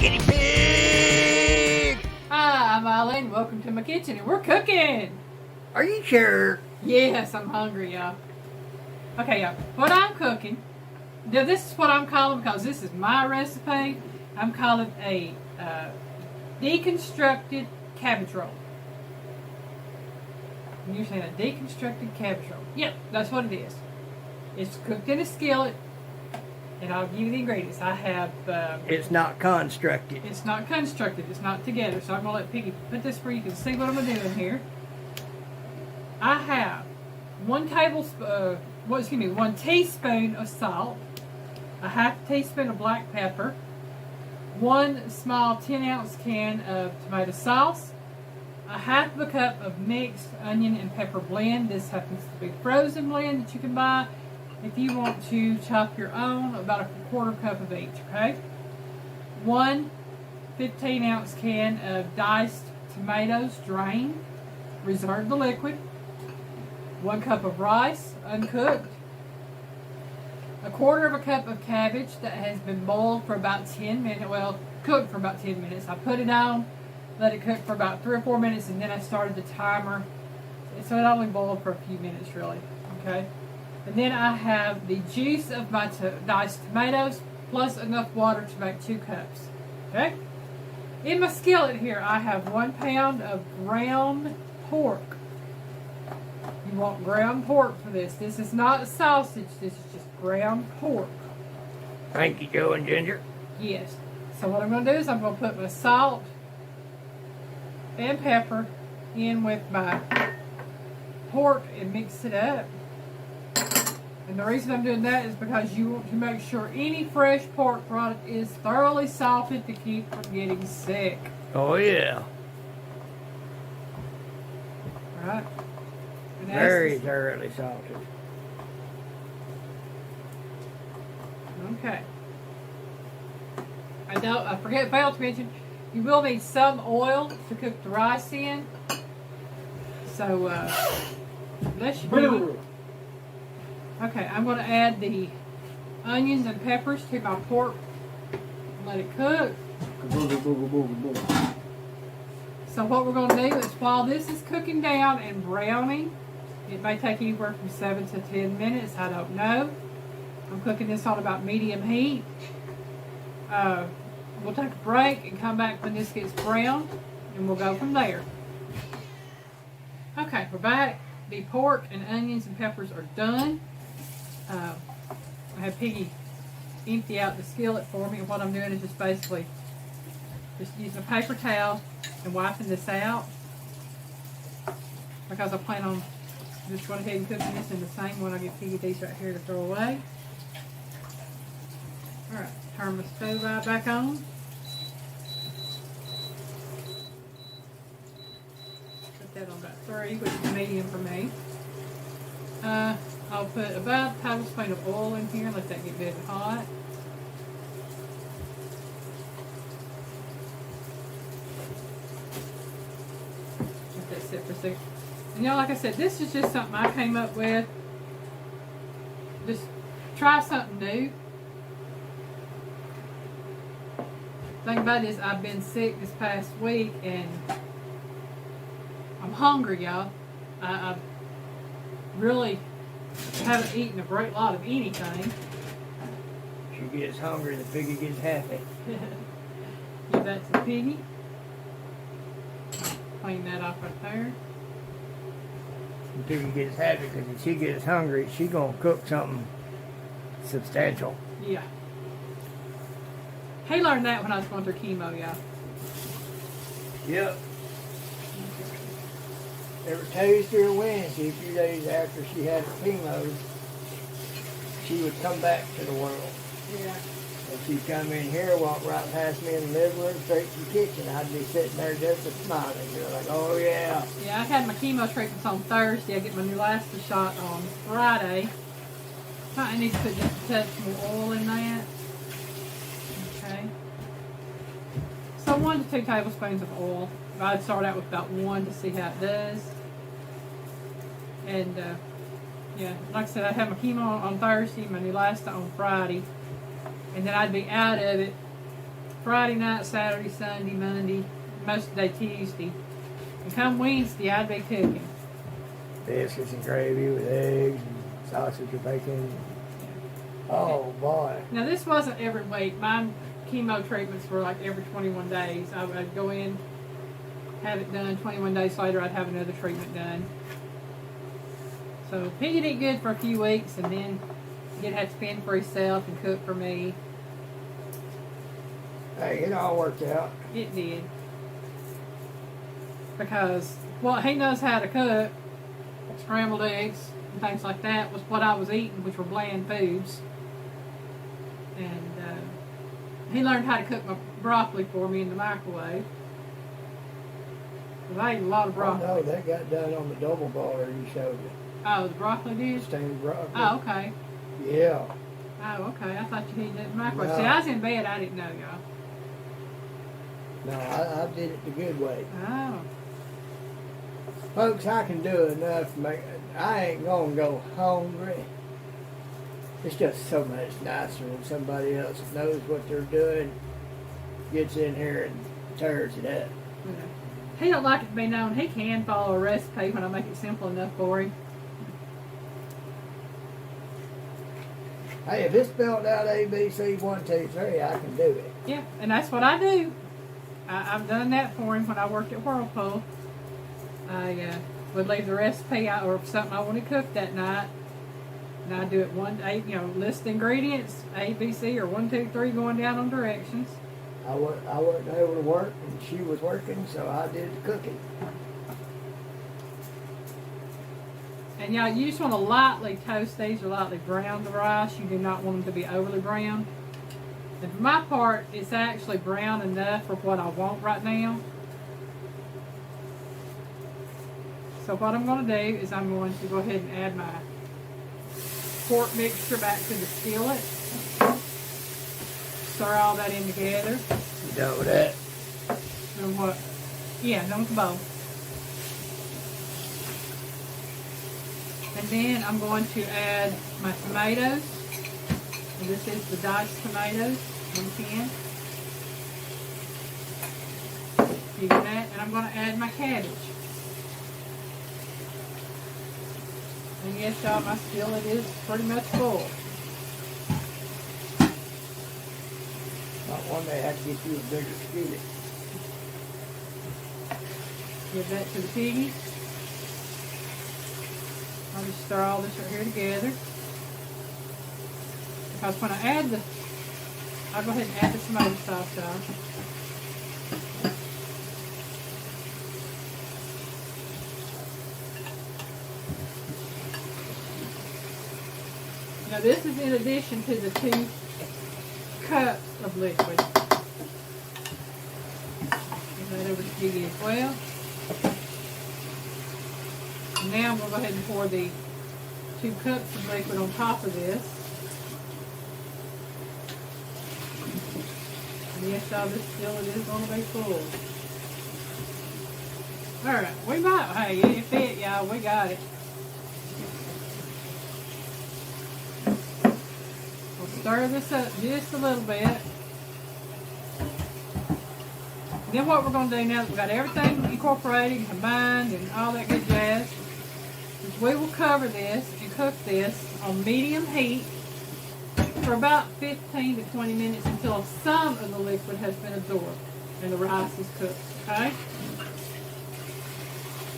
guinea pig! Hi, I'm Alyne. Welcome to my kitchen, and we're cooking. Are you sure? Yes, I'm hungry, y'all. Okay, y'all. What I'm cooking, now this is what I'm calling, because this is my recipe. I'm calling a deconstructed cabbage roll. And you're saying a deconstructed cabbage roll. Yep, that's what it is. It's cooked in a skillet, and I'll give you the ingredients. I have... It's not constructed. It's not constructed. It's not together. So I'm going to let Piggy put this where you can see what I'm doing here. I have 1 teaspoon of salt, a half teaspoon of black pepper, 1 small 10-ounce can of tomato sauce, a half a cup of mixed onion and pepper blend. This happens to be frozen blend that you can buy. If you want to chop your own, about a 1/4 cup of each, okay? 1 15-ounce can of diced tomatoes, drained, reserve the liquid. 1 cup of rice, uncooked. 1/4 cup of cabbage that has been boiled for about 10 minutes, well, cooked for about 10 minutes. I put it on, let it cook for about 3 or 4 minutes, and then I started the timer. So it only boiled for a few minutes, really, okay? And then I have the juice of my diced tomatoes, plus enough water to make 2 cups, okay? In my skillet here, I have 1 pound of ground pork. You want ground pork for this. This is not sausage. This is just ground pork. Thank you, Joe and Ginger. Yes. So what I'm going to do is I'm going to put my salt and pepper in with my pork and mix it up. And the reason I'm doing that is because you want to make sure any fresh pork product is thoroughly salted to keep from getting sick. Oh, yeah. Right? Very thoroughly salted. Okay. I failed to mention, you will need some oil to cook the rice in. So, unless you do. Okay, I'm going to add the onions and peppers to my pork and let it cook. So what we're going to do is, while this is cooking down and browning, it may take anywhere from 7 to 10 minutes, I don't know. I'm cooking this on about medium heat. We'll take a break and come back when this gets brown, and we'll go from there. Okay, we're back. The pork and onions and peppers are done. I have Piggy empty out the skillet for me, and what I'm doing is just basically just using a paper towel and wiping this out, because I plan on just going ahead and cooking this in the same one. I'll give Piggy these right here to throw away. Alright, turn my stove back on. Put that on about 3, which is medium for me. I'll put about a tablespoon of oil in here, let that get good and hot. Let that sit for a second. And like I said, this is just something I came up with. Just try something new. The thing about it is, I've been sick this past week, and I'm hungry, y'all. I really haven't eaten a great lot of anything. She gets hungry, the piggy gets happy. Give that to Piggy. Clean that off right there. The piggy gets happy because if she gets hungry, she's going to cook something substantial. Yeah. He learned that when I was going through chemo, y'all. Yep. Every Tuesday or Wednesday, a few days after she had her chemo, she would come back to the world. Yeah. And she'd come in here, walk right past me in the living room, straight to the kitchen. I'd be sitting there just smiling. You're like, oh yeah. Yeah, I had my chemo treatments on Thursday. I get my new last shot on Friday. I need to put just a touch more oil in that. Okay. So 1 to 2 tablespoons of oil. I'd start out with about 1 to see how it does. And yeah, like I said, I had my chemo on Thursday, my new last on Friday, and then I'd be out of it Friday night, Saturday, Sunday, Monday, most of the day Tuesday. And come Wednesday, I'd be cooking. Biscuits and gravy with eggs and sausage or bacon. Oh boy. Now this wasn't every week. My chemo treatments were like every 21 days. I'd go in, have it done. 21 days later, I'd have another treatment done. So Piggy did good for a few weeks, and then he'd have to fend for himself and cook for me. Hey, it all worked out. It did. Because what he knows how to cook, scrambled eggs and things like that, was what I was eating, which were bland foods. And he learned how to cook my broccoli for me in the microwave. Because I ate a lot of broccoli. Oh no, that got done on the double boiler you showed me. Oh, the broccoli did? Steamed broccoli. Oh, okay. Yeah. Oh, okay. I thought you heated it in the microwave. No. See, I was in bed. I didn't know, y'all. No, I did it the good way. Oh. Folks, I can do enough to make. I ain't gonna go hungry. It's just so much nicer when somebody else that knows what they're doing gets in here and tears it up. He don't like it to be known he can follow a recipe when I make it simple enough for him. Hey, if it's spelled out A, B, C, 1, 2, 3, I can do it. Yeah, and that's what I do. I've done that for him when I worked at Whirlpool. I would leave the recipe out, or something I wanted cooked that night, and I do it list ingredients, A, B, C, or 1, 2, 3, going down on directions. I wasn't able to work, and she was working, so I did the cooking. And y'all, you just want to lightly toast these or lightly brown the rice. You do not want them to be overly brown. And for my part, it's actually brown enough for what I want right now. So what I'm going to do is I'm going to go ahead and add my pork mixture back to the skillet. Stir all that in together. You done with that? And what? Yeah, done with the bowl. And then I'm going to add my tomatoes. And this is the diced tomatoes, 1 can. You get that? And I'm going to add my cabbage. And yes, y'all, my skillet is pretty much full. One day I have to get you a bigger skillet. Give that to the piggy. I'll just stir all this right here together. Because when I'll go ahead and add the tomato sauce, y'all. Now this is in addition to the 2 cups of liquid. Give that over to Piggy as well. And now I'm going to go ahead and pour the 2 cups of liquid on top of this. And yes, y'all, this skillet is going to be full. Alright, we might, hey, it fit, y'all, we got it. We'll stir this up just a little bit. Then what we're going to do now that we've got everything incorporated and combined and all that good jazz, is we will cover this and cook this on medium heat for about 15 to 20 minutes until some of the liquid has been absorbed and the rice is cooked, okay?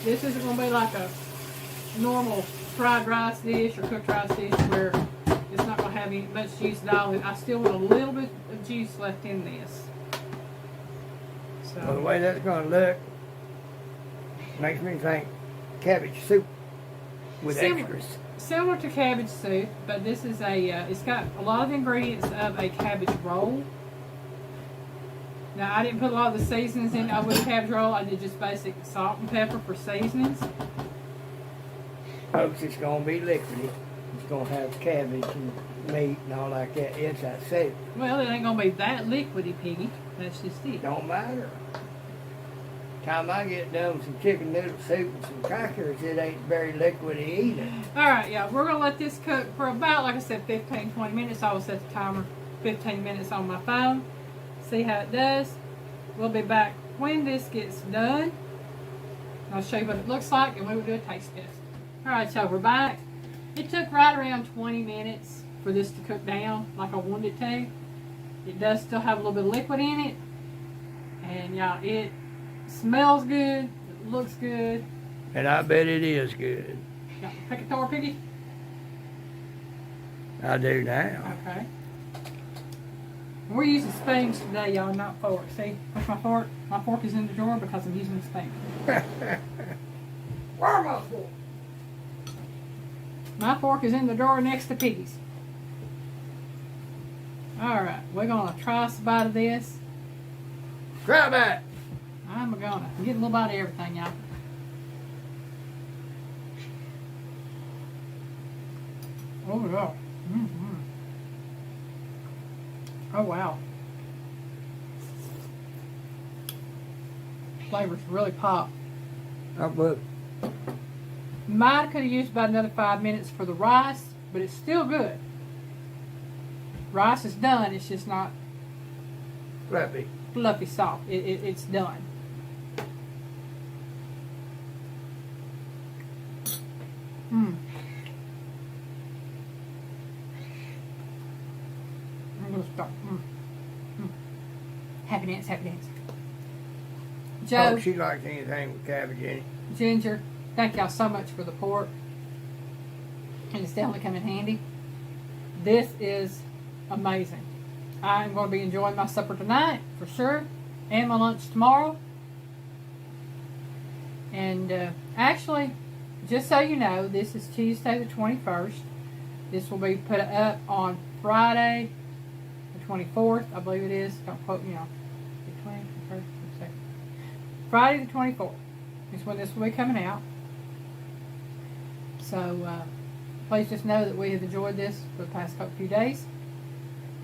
This isn't going to be like a normal fried rice dish or cooked rice dish where it's not going to have any much juice at all. I still want a little bit of juice left in this. So, Well, the way that's going to look makes me think cabbage soup with extras. Similar to cabbage soup, but this is it's got a lot of ingredients of a cabbage roll. Now, I didn't put a lot of the seasonings in with the cabbage roll. I did just basic salt and pepper for seasonings. Folks, it's going to be liquidy. It's going to have cabbage and meat and all like that. It's a soup. Well, it ain't going to be that liquidy, Piggy. That's just it. Don't matter. Time I get done with some chicken noodle soup and some crackers, it ain't very liquidy either. Alright, yeah, we're going to let this cook for about, like I said, 15, 20 minutes. I will set the timer 15 minutes on my phone. see how it does. We'll be back when this gets done. I'll show you what it looks like, and we will do a taste test. Alright, so we're back. It took right around 20 minutes for this to cook down like I wanted it to. It does still have a little bit of liquid in it. And y'all, it smells good. It looks good. And I bet it is good. Got the picator piggy? I do now. Okay. We're using spoons today, y'all, not forks. See, where's my fork? My fork is in the drawer because I'm using a spoon. Where's my fork? My fork is in the drawer next to Piggy's. Alright, we're going to try us a bite of this. Try that. I'm gonna get a little bite of everything, y'all. Oh, yeah. Mm-hmm. Oh, wow. Flavors really pop. But Might could have used about another 5 minutes for the rice, but it's still good. Rice is done, it's just not fluffy soft. It's done. I'm gonna stop. Happy dance, happy dance. Joe, oh, she likes anything with cabbage in it. Ginger, thank y'all so much for the pork. And it's definitely come in handy. This is amazing. I'm going to be enjoying my supper tonight, for sure. And my lunch tomorrow. And actually, just so you know, this is Tuesday the 21st. This will be put up on Friday the 24th, I believe it is. Don't quote me on the 21st. Friday the 24th is when this will be coming out. So please just know that we have enjoyed this for the past few days.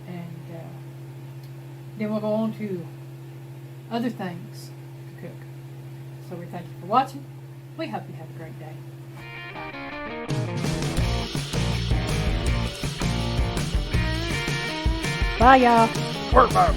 And then we'll go on to other things to cook. So we thank you for watching. We hope you have a great day. Bye, y'all. Work by